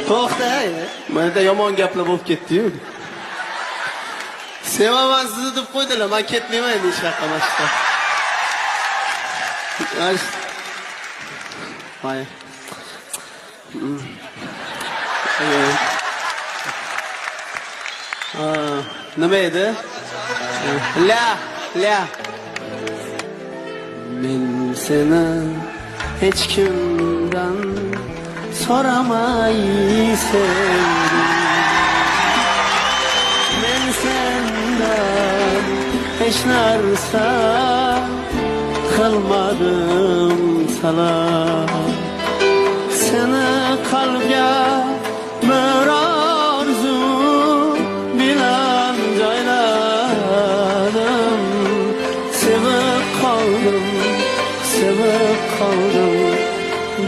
To'xta, menda yomon gaplar bo'lib ketdi-yu. Sevaman sizni deb qo'ydilar, men ketmayman endi hech vaqtga mashqqa. Voy. Nima edi? La. Men seni hech kimdan so'ramay sevdim. Men sendan hech narsa qilmadim salam. Seni qalbga bir orzu bilan joyladim. Sevib qoldim,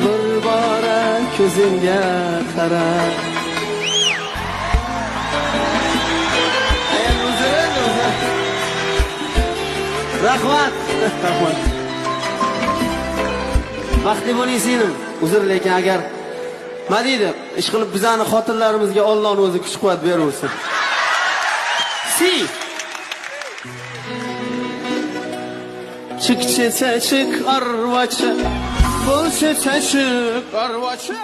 bir bora ko'zingga qarab. Rahmat. Vaqtli bo'ling singlim. Uzr, lekin agar nima deydi, ish qilib bizani xotinlarimizga Allohning o'zi kuch-quvvat bersin. Si. Çık arvaça, bol çık arvaça.